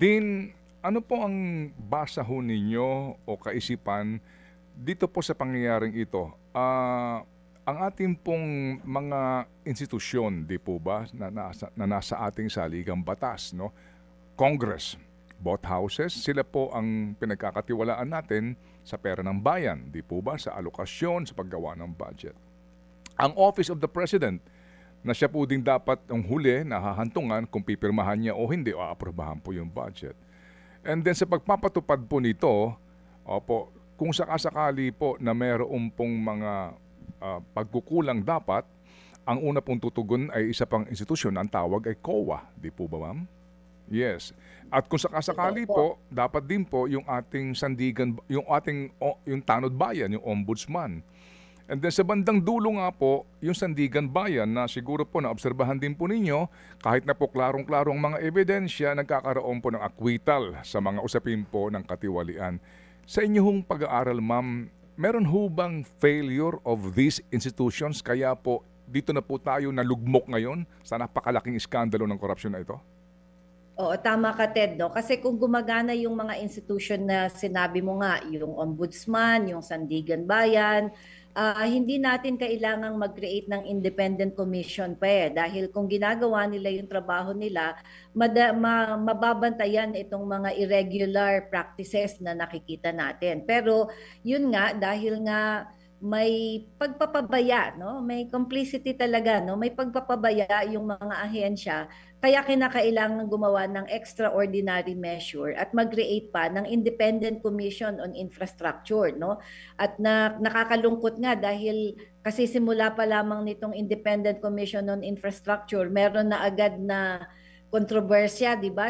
Din, ano po ang basa ho ninyo o kaisipan dito po sa pangyayaring ito? Ang ating pong mga institusyon, di po ba, na nasa ating saligang batas, no? Congress, both houses, sila po ang pinagkakatiwalaan natin sa pera ng bayan, di po ba, sa alokasyon, sa paggawa ng budget. Ang Office of the President, na siya po din dapat ang huli na hahantungan kung pipirmahan niya o hindi o aprobahan po yung budget. And then sa pagpapatupad po nito, kung sakasakali po na mayroon pong mga pagkukulang dapat, ang una pong tutugon ay isa pang institusyon, ang tawag ay COA. Di po ba, ma'am? Yes. At kung sakasakali po, dapat din po yung ating sandigan, yung tanod bayan, yung ombudsman. And then sa bandang dulo nga po, yung sandigan bayan na siguro po naobserbahan din po ninyo, kahit na po klarong-klaro ang mga ebidensya, nagkakaroon po ng acquittal sa mga usapin po ng katiwalian. Sa inyong pag-aaral, ma'am, meron ho bang failure of these institutions? Kaya po, dito na po tayo nalugmok ngayon sa napakalaking iskandalo ng korupsyon na ito? Oo, tama ka, Ted, no? Kasi kung gumagana yung mga institution na sinabi mo nga, yung ombudsman, yung sandigan bayan, hindi natin kailangang mag-create ng independent commission pa dahil kung ginagawa nila yung trabaho nila, mababantayan itong mga irregular practices na nakikita natin. Pero yun nga, dahil nga may pagpapabaya, no? May complicity talaga, no? May pagpapabaya yung mga ahensya, kaya kinakailangan gumawa ng extraordinary measure at mag-create pa ng Independent Commission on Infrastructure, no? At nakakalungkot nga dahil kasi simula pa lamang nitong Independent Commission on Infrastructure, meron na agad na kontrobersya, di ba?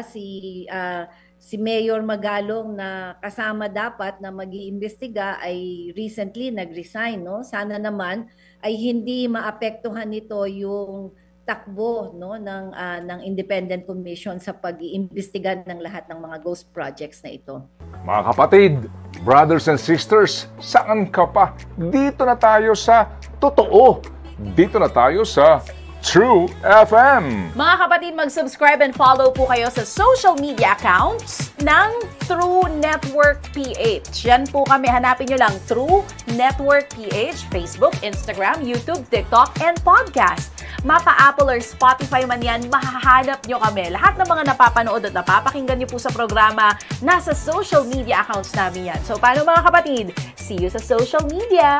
Si Mayor Magalong na kasama dapat na mag-iimbestiga ay recently nag-resign, no? Sana naman ay hindi maapektuhan nito yung takbo, no, ng Independent Commission sa pag-iimbestiga ng lahat ng mga ghost projects na ito. Mga kapatid, brothers and sisters, saan ka pa? Dito na tayo sa totoo. Dito na tayo sa True FM. Mga kapatid, mag-subscribe and follow po kayo sa social media accounts ng True Network PH. Yan po kami, hanapin nyo lang True Network PH, Facebook, Instagram, YouTube, TikTok, and podcast. Mapa Apple or Spotify man yan, mahahanap nyo kami. Lahat ng mga napapanood at napapakinggan nyo po sa programa, nasa social media accounts namin yan. So, paano mga kapatid? See you sa social media!